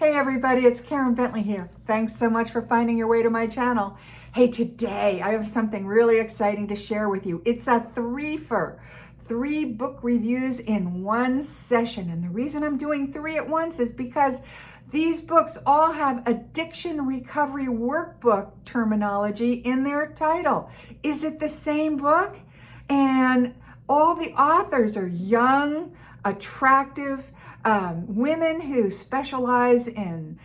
Hey everybody, it's Karen Bentley here. Thanks so much for finding your way to my channel. Hey, today I have something really exciting to share with you. It's a three-fer, 3 book reviews in one session. And the reason I'm doing 3 at once is because these books all have Addiction Recovery Workbook terminology in their title. Is it the same book? And all the authors are young, attractive women who specialize in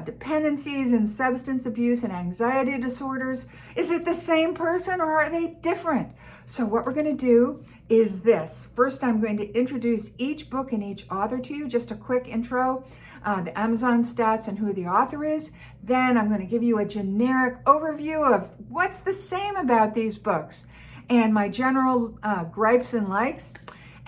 dependencies and substance abuse and anxiety disorders. Is it the same person or are they different? So what we're going to do is this. First, I'm going to introduce each book and each author to you, just a quick intro, the Amazon stats and who the author is. Then I'm going to give you a generic overview of what's the same about these books and my general gripes and likes.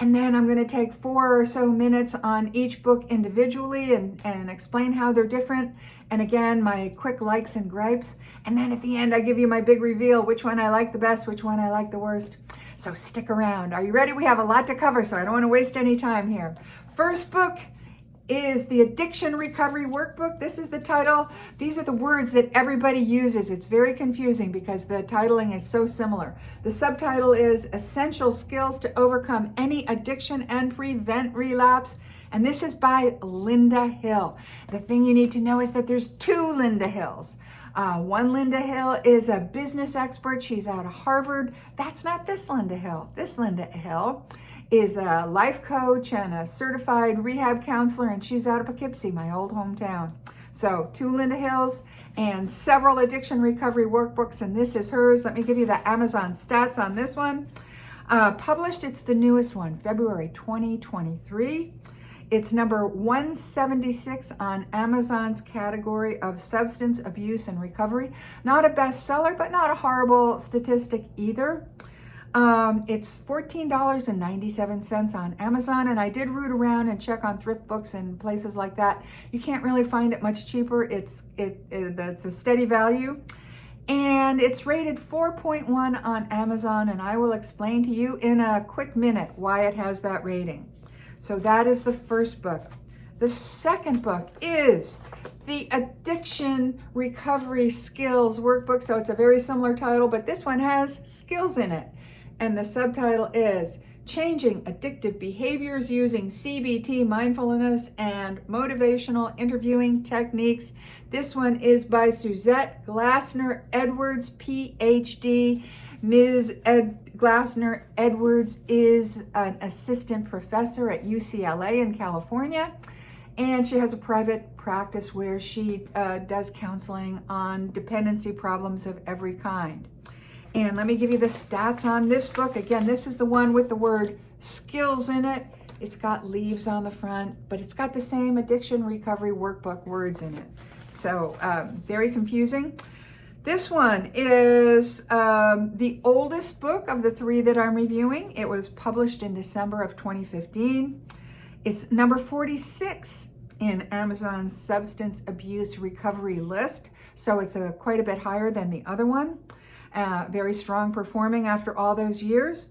And then I'm going to take 4 or so minutes on each book individually and explain how they're different. And again, my quick likes and gripes. And then at the end, I give you my big reveal, which one I like the best, which one I like the worst. So stick around. Are you ready? We have a lot to cover, so I don't want to waste any time here. First book is the Addiction Recovery Workbook. This is the title. These are the words that everybody uses. It's very confusing because the titling is so similar. The subtitle is Essential Skills to Overcome Any Addiction and Prevent Relapse. And this is by Linda Hill. The thing you need to know is that there's 2 Linda Hills. One Linda Hill is a business expert. She's out of Harvard. That's not this Linda Hill. This Linda Hill is a life coach and a certified rehab counselor, and she's out of Poughkeepsie, my old hometown. So 2 Linda Hills and several addiction recovery workbooks, and this is hers. Let me give you the Amazon stats on this one. Published, it's the newest one, February 2023. It's number 176 on Amazon's category of substance abuse and recovery. Not a bestseller, but not a horrible statistic either. It's $14.97 on Amazon, and I did root around and check on thrift books and places like that. You can't really find it much cheaper. It's a steady value, and it's rated 4.1 on Amazon, and I will explain to you in a quick minute why it has that rating. So that is the first book. The second book is the Addiction Recovery Skills Workbook. So it's a very similar title, but this one has skills in it. And the subtitle is Changing Addictive Behaviors Using CBT, Mindfulness, and Motivational Interviewing Techniques. This one is by Suzette Glasner-Edwards, PhD. Ms. Glasner-Edwards is an assistant professor at UCLA in California, and she has a private practice where she does counseling on dependency problems of every kind. And let me give you the stats on this book. Again, this is the one with the word skills in it. It's got leaves on the front, but it's got the same Addiction Recovery Workbook words in it. So very confusing. This one is the oldest book of the 3 that I'm reviewing. It was published in December of 2015. It's number 46 in Amazon's substance abuse recovery list. So it's quite a bit higher than the other one. Very strong performing after all those years.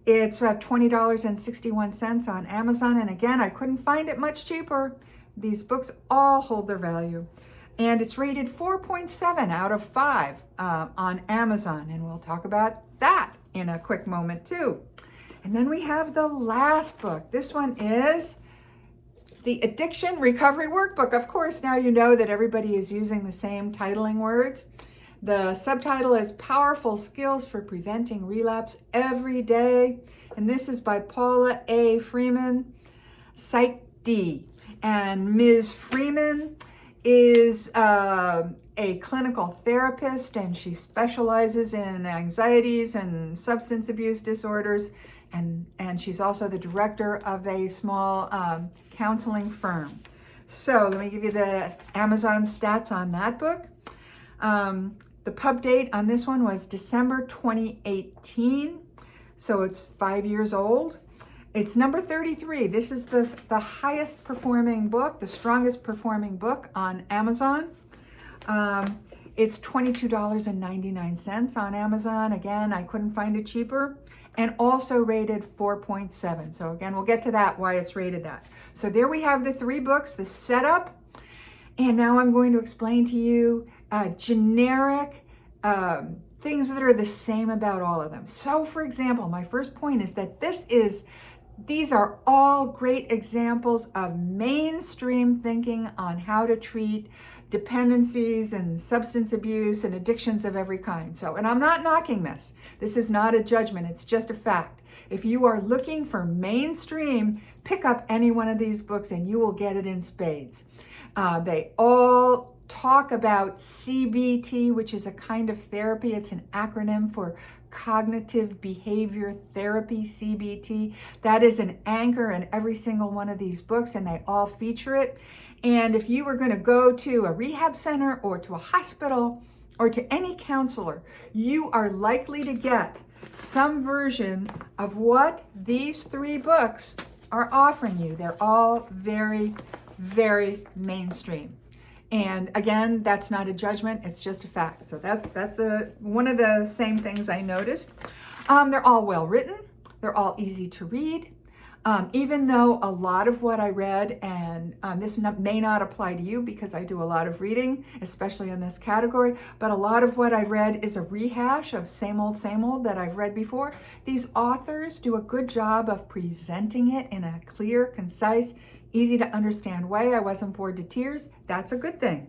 It's $20.61 on Amazon. And again, I couldn't find it much cheaper. These books all hold their value. And it's rated 4.7 out of 5 on Amazon. And we'll talk about that in a quick moment too. And then we have the last book. This one is the Addiction Recovery Workbook. Of course, now you know that everybody is using the same titling words. The subtitle is Powerful Skills for Preventing Relapse Every Day. And this is by Paula A. Freeman, Psych D. And Ms. Freeman is a clinical therapist, and she specializes in anxieties and substance abuse disorders. And she's also the director of a small counseling firm. So let me give you the Amazon stats on that book. The pub date on this one was December 2018, so it's 5 years old. It's number 33. This is the highest performing book, the strongest performing book on Amazon. It's $22.99 on Amazon. Again, I couldn't find it cheaper. And also rated 4.7. So again, we'll get to that, why it's rated that. So there we have the 3 books, the setup. And now I'm going to explain to you generic things that are the same about all of them. So for example, my first point is that these are all great examples of mainstream thinking on how to treat dependencies and substance abuse and addictions of every kind. So, and I'm not knocking this. This is not a judgment. It's just a fact. If you are looking for mainstream, pick up any one of these books and you will get it in spades. They all talk about CBT, which is a kind of therapy. It's an acronym for cognitive behavior therapy, CBT. That is an anchor in every single one of these books, and they all feature it. And if you were going to go to a rehab center or to a hospital or to any counselor, you are likely to get some version of what these 3 books are offering you. They're all very, very mainstream. And again, that's not a judgment, it's just a fact. So that's one of the same things I noticed. They're all well written, they're all easy to read. Even though a lot of what I read, and this may not apply to you because I do a lot of reading, especially in this category, but a lot of what I read is a rehash of same old that I've read before. These authors do a good job of presenting it in a clear, concise, easy to understand way. I wasn't bored to tears. That's a good thing.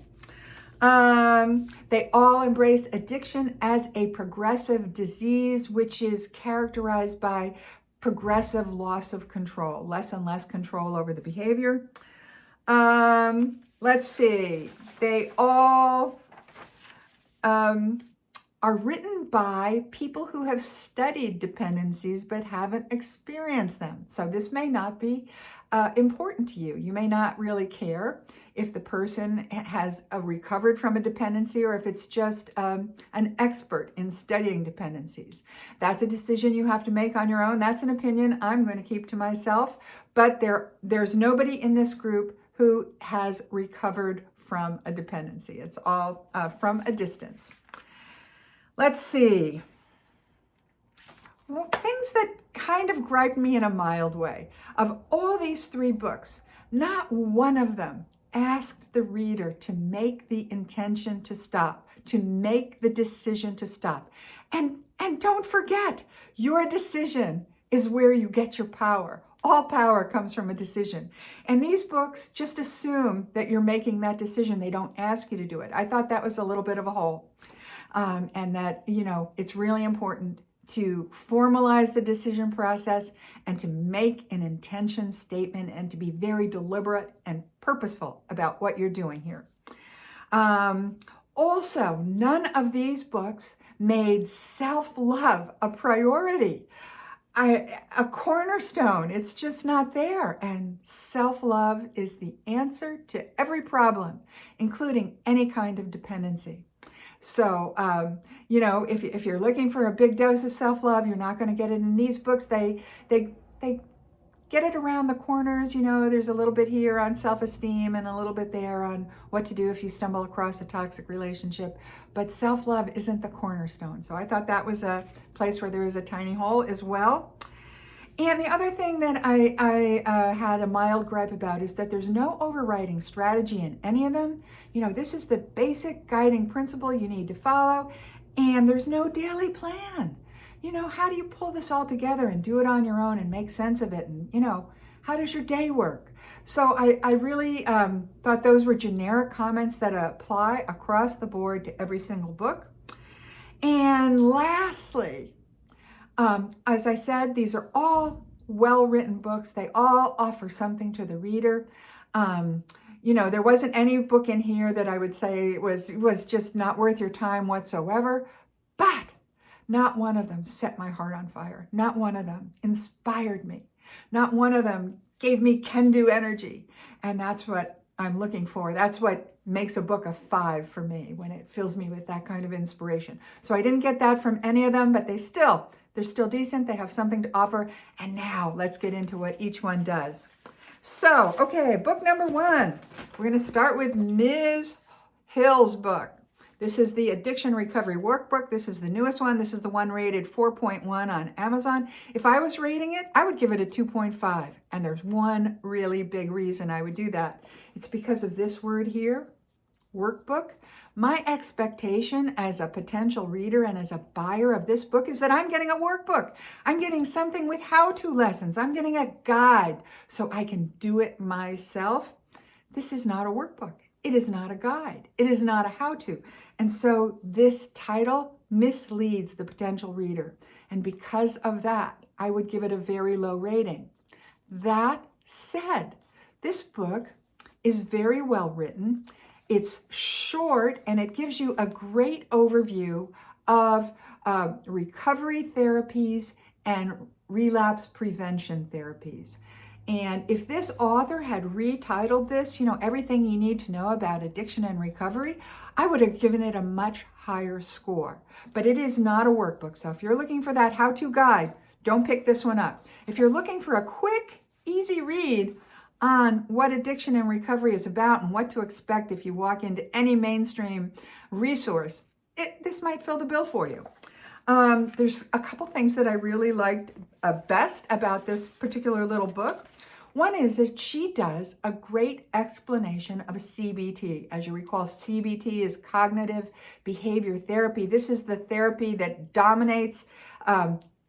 They all embrace addiction as a progressive disease, which is characterized by progressive loss of control, less and less control over the behavior. Let's see. They all are written by people who have studied dependencies but haven't experienced them. So this may not be important to you. You may not really care if the person has recovered from a dependency or if it's just an expert in studying dependencies. That's a decision you have to make on your own. That's an opinion I'm going to keep to myself. But there's nobody in this group who has recovered from a dependency. It's all from a distance. Let's see. Well, things that kind of griped me in a mild way. Of all these 3 books, not one of them asked the reader to make the intention to stop, to make the decision to stop. And don't forget, your decision is where you get your power. All power comes from a decision. And these books just assume that you're making that decision. They don't ask you to do it. I thought that was a little bit of a hole. And that, it's really important to formalize the decision process and to make an intention statement and to be very deliberate and purposeful about what you're doing here. Also, none of these books made self-love a priority, a cornerstone. It's just not there. And self-love is the answer to every problem, including any kind of dependency. So, if you're looking for a big dose of self-love, you're not going to get it in these books. They get it around the corners. There's a little bit here on self-esteem and a little bit there on what to do if you stumble across a toxic relationship. But self-love isn't the cornerstone. So I thought that was a place where there is a tiny hole as well. And the other thing that I had a mild gripe about is that there's no overriding strategy in any of them. This is the basic guiding principle you need to follow, and there's no daily plan. How do you pull this all together and do it on your own and make sense of it? And, how does your day work? So I really thought those were generic comments that apply across the board to every single book. And lastly, as I said, these are all well-written books. They all offer something to the reader. There wasn't any book in here that I would say was just not worth your time whatsoever, but not one of them set my heart on fire. Not one of them inspired me. Not one of them gave me can-do energy. And that's what I'm looking for. That's what makes a book a 5 for me, when it fills me with that kind of inspiration. So I didn't get that from any of them, but they're still decent. They have something to offer. And now let's get into what each one does. So, okay, book number 1. We're going to start with Ms. Hill's book. This is the Addiction Recovery Workbook. This is the newest one. This is the one rated 4.1 on Amazon. If I was rating it, I would give it a 2.5. And there's one really big reason I would do that. It's because of this word here, Workbook. My expectation as a potential reader and as a buyer of this book is that I'm getting a workbook. I'm getting something with how-to lessons. I'm getting a guide so I can do it myself. This is not a workbook. It is not a guide. It is not a how-to. And so this title misleads the potential reader. And because of that, I would give it a very low rating. That said, this book is very well written. It's short and it gives you a great overview of recovery therapies and relapse prevention therapies. And if this author had retitled this, everything you need to know about addiction and recovery, I would have given it a much higher score. But it is not a workbook. So if you're looking for that how-to guide, don't pick this one up. If you're looking for a quick, easy read on what addiction and recovery is about and what to expect if you walk into any mainstream resource, this might fill the bill for you. There's a couple things that I really liked best about this particular little book. One is that she does a great explanation of CBT. As you recall, CBT is cognitive behavior therapy. This is the therapy that dominates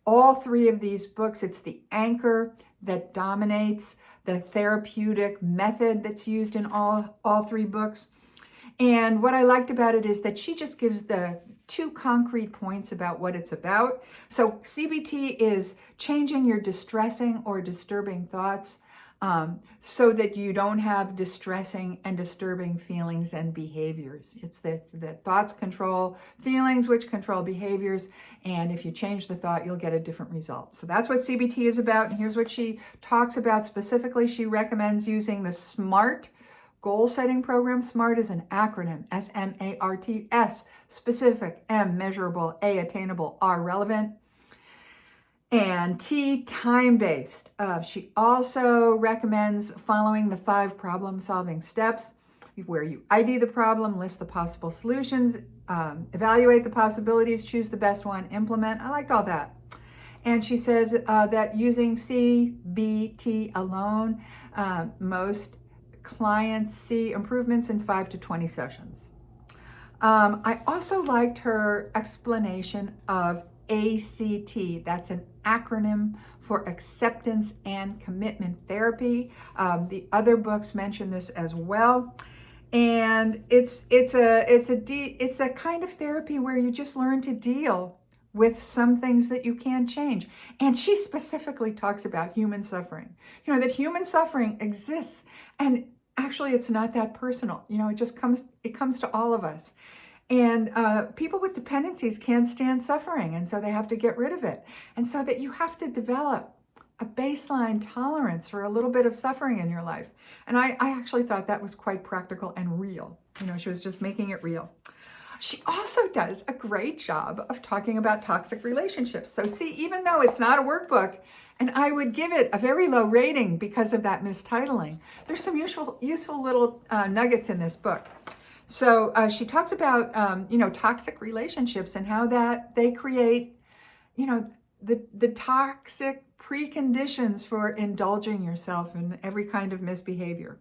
all three of these books. It's the anchor that dominates the therapeutic method that's used in all three books. And what I liked about it is that she just gives the 2 concrete points about what it's about. So CBT is changing your distressing or disturbing thoughts so that you don't have distressing and disturbing feelings and behaviors. It's the thoughts control feelings, which control behaviors. And if you change the thought, you'll get a different result. So that's what CBT is about. And here's what she talks about specifically. She recommends using the SMART goal setting program. SMART is an acronym, SMART, specific, M, measurable, A, attainable, R, relevant, and T, time-based. She also recommends following the 5 problem-solving steps where you ID the problem, list the possible solutions, evaluate the possibilities, choose the best one, implement. I liked all that. And she says that using CBT alone, most clients see improvements in 5 to 20 sessions. I also liked her explanation of ACT. That's an acronym for acceptance and commitment therapy. The other books mention this as well. And it's a kind of therapy where you just learn to deal with some things that you can't change. And she specifically talks about human suffering. That human suffering exists, and actually it's not that personal. It comes to all of us. And people with dependencies can't stand suffering, and so they have to get rid of it. And so that you have to develop a baseline tolerance for a little bit of suffering in your life. And I actually thought that was quite practical and real. She was just making it real. She also does a great job of talking about toxic relationships. So see, even though it's not a workbook, and I would give it a very low rating because of that mistitling, there's some useful little nuggets in this book. So she talks about, toxic relationships and how that they create, the toxic preconditions for indulging yourself in every kind of misbehavior.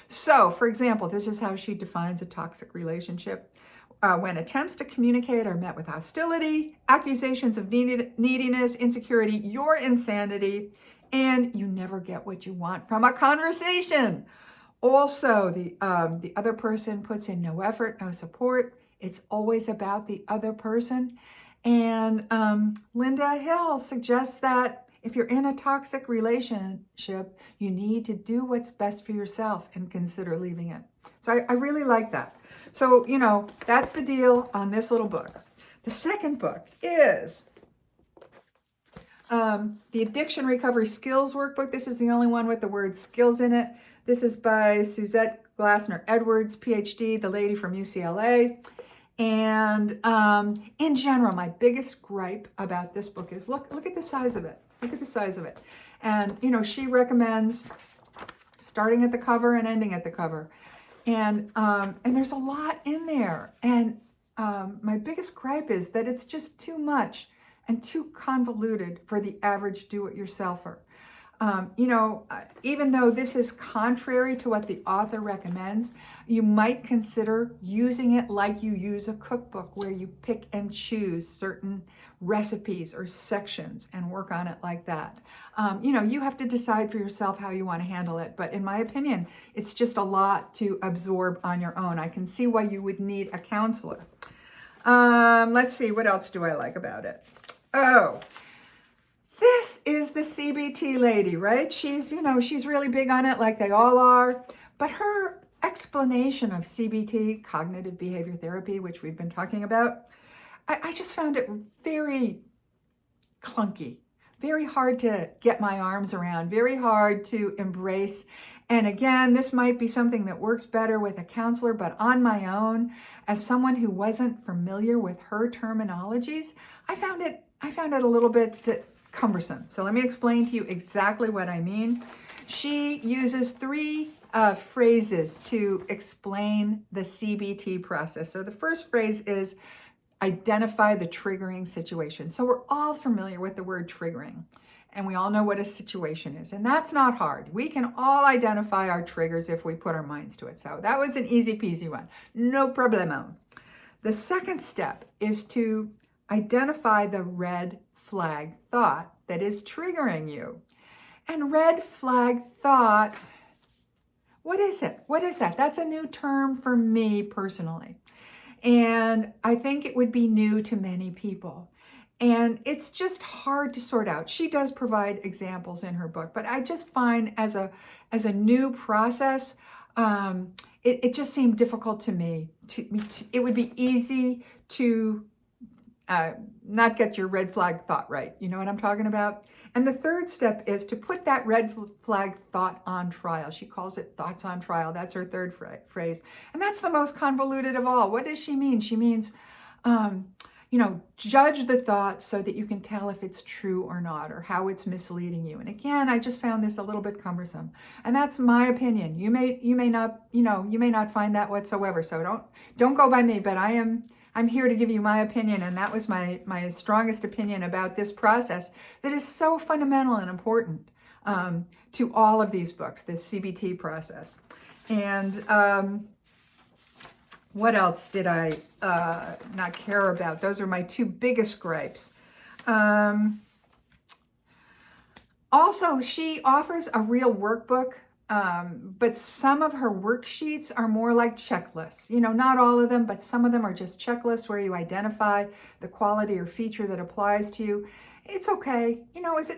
So, for example, this is how she defines a toxic relationship. When attempts to communicate are met with hostility, accusations of neediness, insecurity, your insanity, and you never get what you want from a conversation. Also, the other person puts in no effort, no support. It's always about the other person. And Linda Hill suggests that if you're in a toxic relationship, you need to do what's best for yourself and consider leaving it. So I really like that. So, that's the deal on this little book. The second book is the Addiction Recovery Skills Workbook. This is the only one with the word skills in it. This is by Suzette Glasner-Edwards, PhD, the lady from UCLA. And in general, my biggest gripe about this book is look at the size of it. Look at the size of it. And, she recommends starting at the cover and ending at the cover. And there's a lot in there. And my biggest gripe is that it's just too much and too convoluted for the average do-it-yourselfer. Even though this is contrary to what the author recommends, you might consider using it like you use a cookbook, where you pick and choose certain recipes or sections and work on it like that. You have to decide for yourself how you want to handle it. But in my opinion, it's just a lot to absorb on your own. I can see why you would need a counselor. Let's see, what else do I like about it? Oh, this is the CBT lady, right? She's really big on it, like they all are. But her explanation of CBT, cognitive behavior therapy, which we've been talking about, I just found it very clunky, very hard to get my arms around, very hard to embrace. And again, this might be something that works better with a counselor, but on my own, as someone who wasn't familiar with her terminologies, I found it a little bit cumbersome. So let me explain to you exactly what I mean. She uses three phrases to explain the CBT process. So the first phrase is identify the triggering situation. So we're all familiar with the word triggering, and we all know what a situation is, and that's not hard. We can all identify our triggers if we put our minds to it. So that was an easy peasy one, no problemo. The second step is to identify the red flag thought that is triggering you. And red flag thought, what is it? What is that? That's a new term for me personally. And I think it would be new to many people. And it's just hard to sort out. She does provide examples in her book, but I just find as a new process, it just seemed difficult to me. It would be easy to not get your red flag thought right. You know what I'm talking about? And the third step is to put that red flag thought on trial. She calls it thoughts on trial. That's her third phrase. And that's the most convoluted of all. What does she mean? She means, judge the thought so that you can tell if it's true or not, or how it's misleading you. And again, I just found this a little bit cumbersome. And that's my opinion. You may not find that whatsoever. So don't go by me, but I'm here to give you my opinion, and that was my strongest opinion about this process that is so fundamental and important to all of these books, this CBT process. And what else did I not care about? Those are my two biggest gripes. Also, she offers a real workbook, but some of her worksheets are more like checklists. Not all of them, but some of them are just checklists where you identify the quality or feature that applies to you. It's okay.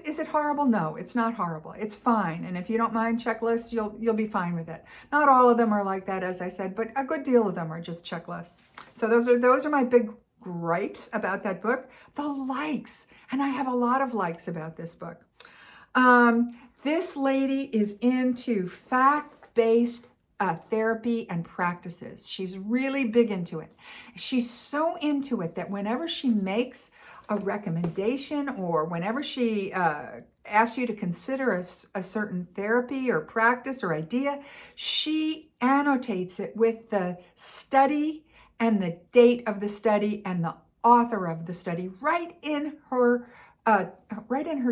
Is it horrible? No, it's not horrible. It's fine. And if you don't mind checklists, you'll be fine with it. Not all of them are like that, as I said, but a good deal of them are just checklists. So those are my big gripes about that book. The likes, and I have a lot of likes about this book. This lady is into fact-based therapy and practices. She's really big into it. She's so into it that whenever she makes a recommendation, or whenever she asks you to consider a certain therapy or practice or idea, she annotates it with the study and the date of the study and the author of the study right in her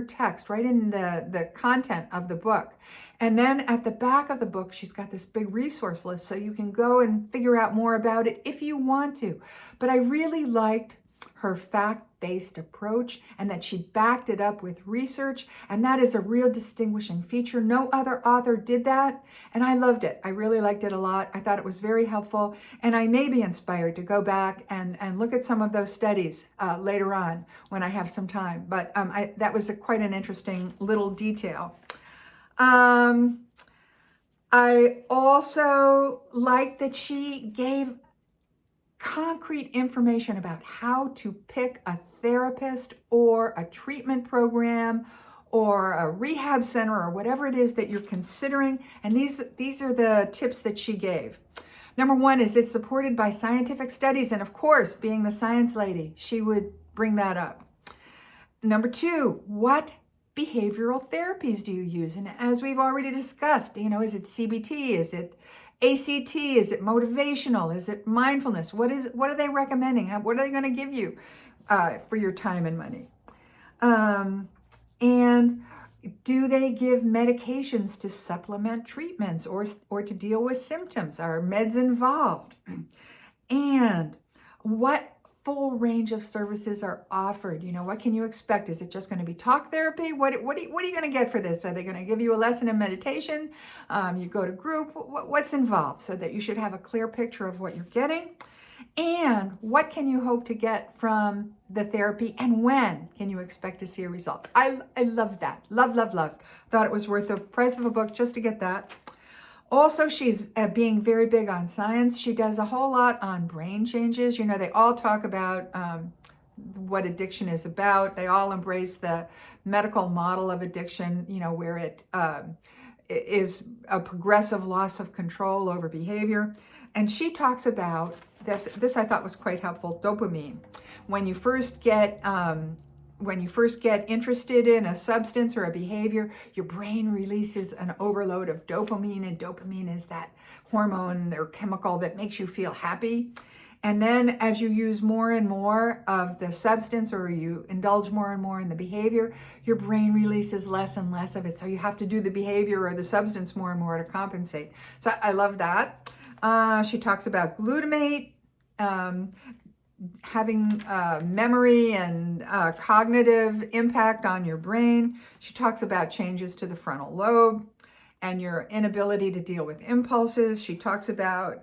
text, right in the content of the book. And then at the back of the book, she's got this big resource list, so you can go and figure out more about it if you want to. But I really liked her fact-based approach, and that she backed it up with research, and that is a real distinguishing feature. No other author did that, and I loved it. I really liked it a lot. I thought it was very helpful, and I may be inspired to go back and look at some of those studies later on when I have some time. But that was quite an interesting little detail. I also liked that she gave concrete information about how to pick a therapist or a treatment program or a rehab center or whatever it is that you're considering. And these are the tips that she gave. Number one is it's supported by scientific studies. And of course, being the science lady, she would bring that up. Number two, what behavioral therapies do you use? And as we've already discussed, is it CBT? Is it ACT? Is it motivational? Is it mindfulness? What are they recommending? What are they going to give you for your time and money? And Do they give medications to supplement treatments or to deal with symptoms? Are meds involved? And what full range of services are offered? You know, what can you expect? Is it just going to be talk therapy? What are you going to get for this? Are they going to give you a lesson in meditation? You go to group? What's involved? So that you should have a clear picture of what you're getting. And what can you hope to get from the therapy, and when can you expect to see a result? I love that. Love. Thought it was worth the price of a book just to get that. Also, she's being very big on science. She does a whole lot on brain changes. You know, they all talk about what addiction is about. They all embrace the medical model of addiction, you know, where it is a progressive loss of control over behavior. And she talks about this I thought was quite helpful, dopamine. When you first get interested in a substance or a behavior, your brain releases an overload of dopamine, and dopamine is that hormone or chemical that makes you feel happy. And then as you use more and more of the substance, or you indulge more and more in the behavior, your brain releases less and less of it. So you have to do the behavior or the substance more and more to compensate. So I love that. She talks about glutamate, having memory and cognitive impact on your brain. She talks about changes to the frontal lobe and your inability to deal with impulses. She talks about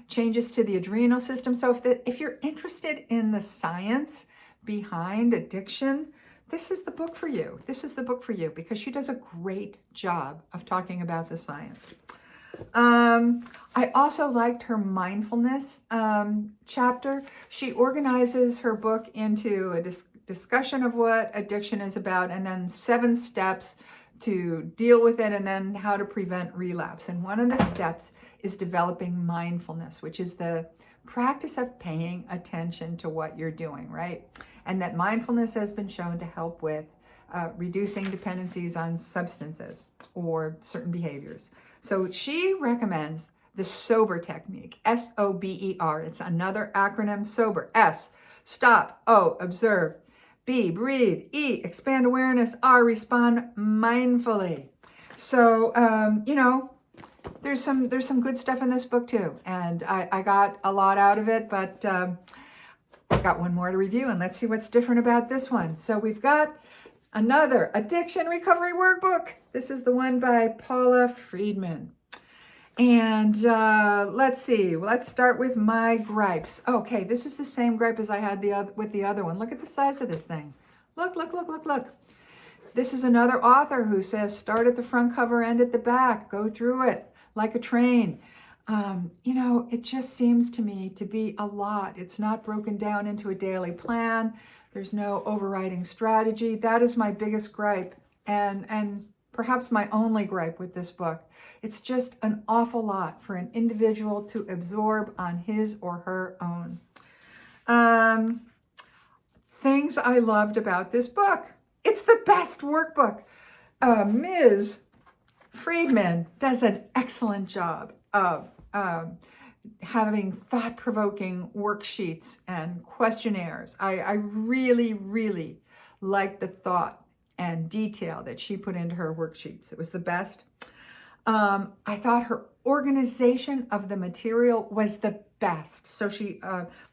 changes to the adrenal system. So if you're interested in the science behind addiction, this is the book for you. This is the book for you, because she does a great job of talking about the science. I also liked her mindfulness chapter. She organizes her book into a discussion of what addiction is about, and then 7 steps to deal with it, and then how to prevent relapse. And one of the steps is developing mindfulness, which is the practice of paying attention to what you're doing, right? And that mindfulness has been shown to help with reducing dependencies on substances or certain behaviors. So she recommends the SOBER technique, SOBER. It's another acronym, SOBER. S, stop. O, observe. B, breathe. E, expand awareness. R, respond mindfully. So, you know, there's some good stuff in this book too. And I got a lot out of it, but I got one more to review, and let's see what's different about this one. So we've got another Addiction Recovery Workbook. This is the one by Paula Friedman. And let's see. Let's start with my gripes. Okay, this is the same gripe as I had with the other one. Look at the size of this thing. Look. This is another author who says start at the front cover, end at the back. Go through it like a train. You know, it just seems to me to be a lot. It's not broken down into a daily plan. There's no overriding strategy. That is my biggest gripe, and perhaps my only gripe with this book. It's just an awful lot for an individual to absorb on his or her own. Things I loved about this book. It's the best workbook. Ms. Friedman does an excellent job of having thought-provoking worksheets and questionnaires. I really, really liked the thought and detail that she put into her worksheets. It was the best. I thought her organization of the material was the best. So she,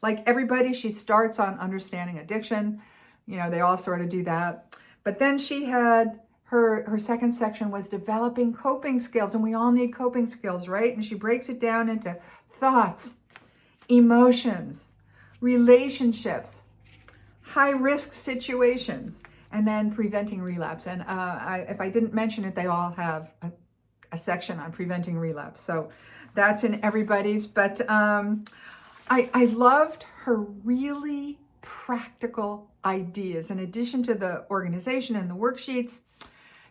like everybody, she starts on understanding addiction. You know, they all sort of do that. But then she had her second section was developing coping skills, and we all need coping skills, right? And she breaks it down into thoughts, emotions, relationships, high-risk situations, and then preventing relapse. And if I didn't mention it, they all have a section on preventing relapse. So that's in everybody's. But I loved her really practical ideas. In addition to the organization and the worksheets,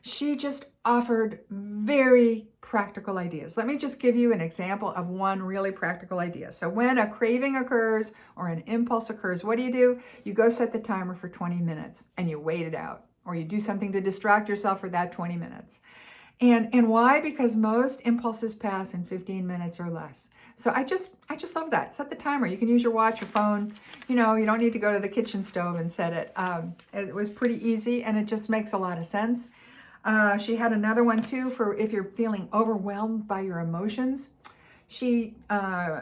she just offered very practical ideas. Let me just give you an example of one really practical idea. So when a craving occurs or an impulse occurs, what do? You go set the timer for 20 minutes and you wait it out, or you do something to distract yourself for that 20 minutes. And why? Because most impulses pass in 15 minutes or less. So I just love that. Set the timer. You can use your watch, your phone. You know, you don't need to go to the kitchen stove and set it. It was pretty easy, and it just makes a lot of sense. She had another one too for if you're feeling overwhelmed by your emotions. She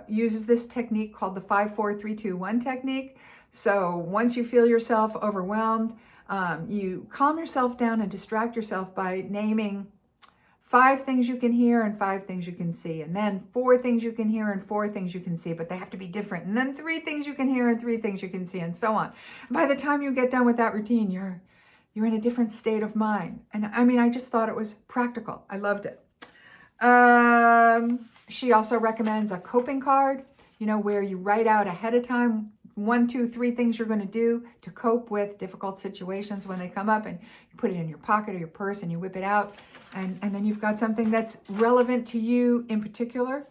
uses this technique called the 5-4-3-2-1 technique. So once you feel yourself overwhelmed, you calm yourself down and distract yourself by naming 5 things you can hear and 5 things you can see. And then 4 things you can hear and 4 things you can see, but they have to be different. And then 3 things you can hear and 3 things you can see, and so on. By the time you get done with that routine, you're in a different state of mind. And I mean, I just thought it was practical. I loved it. She also recommends a coping card, where you write out ahead of time 1, 2, 3 things you're going to do to cope with difficult situations when they come up, and you put it in your pocket or your purse and you whip it out, and then you've got something that's relevant to you in particular.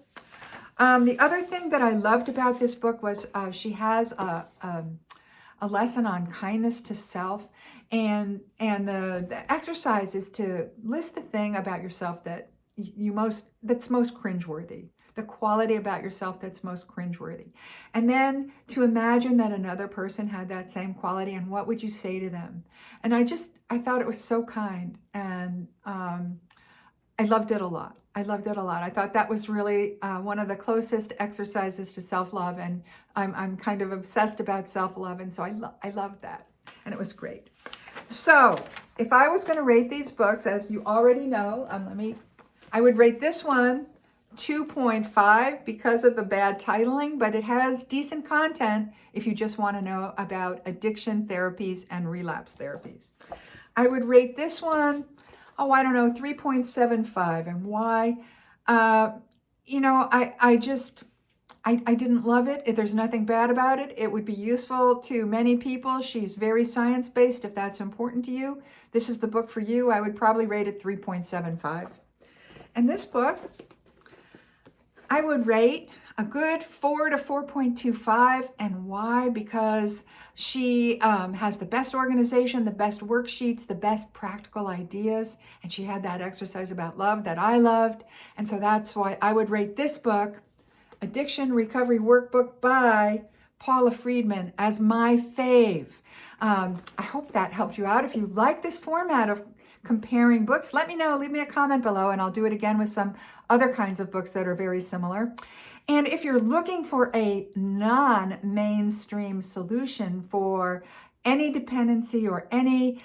The other thing that I loved about this book was she has a lesson on kindness to self, and the exercise is to list the thing about yourself that's most cringeworthy, the quality about yourself that's most cringeworthy. And then to imagine that another person had that same quality, and what would you say to them? And I thought it was so kind, and I loved it a lot. I thought that was really one of the closest exercises to self-love, and I'm kind of obsessed about self-love, and so I loved that, and it was great. So if I was going to rate these books, as you already know, I would rate this one 2.5 because of the bad titling, but it has decent content if you just want to know about addiction therapies and relapse therapies. I would rate this one, 3.75. And why? I didn't love it. There's nothing bad about it. It would be useful to many people. She's very science-based if that's important to you. This is the book for you. I would probably rate it 3.75. And this book, I would rate a good 4 to 4.25. And why? Because she has the best organization, the best worksheets, the best practical ideas. And she had that exercise about love that I loved. And so that's why I would rate this book, Addiction Recovery Workbook by Paula Friedman, as my fave. I hope that helped you out. If you like this format of comparing books, let me know. Leave me a comment below, and I'll do it again with some other kinds of books that are very similar. And if you're looking for a non-mainstream solution for any dependency or any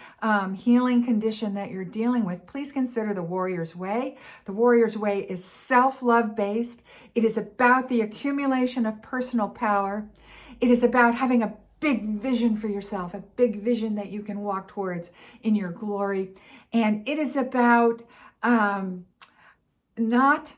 healing condition that you're dealing with, please consider The Warrior's Way. The Warrior's Way is self-love based. It is about the accumulation of personal power. It is about having a big vision for yourself, a big vision that you can walk towards in your glory. And it is about not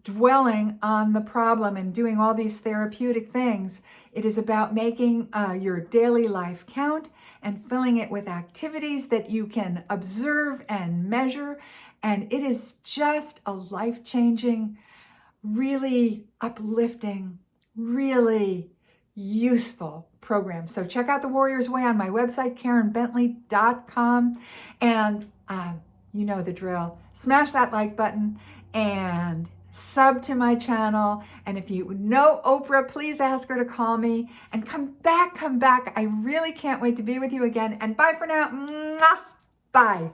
dwelling on the problem and doing all these therapeutic things. It is about making your daily life count and filling it with activities that you can observe and measure. And it is just a life-changing, really uplifting, really useful program. So check out The Warrior's Way on my website, karenbentley.com. And you know the drill. Smash that like button and sub to my channel. And if you know Oprah, please ask her to call me. And come back. I really can't wait to be with you again. And bye for now. Mwah! Bye.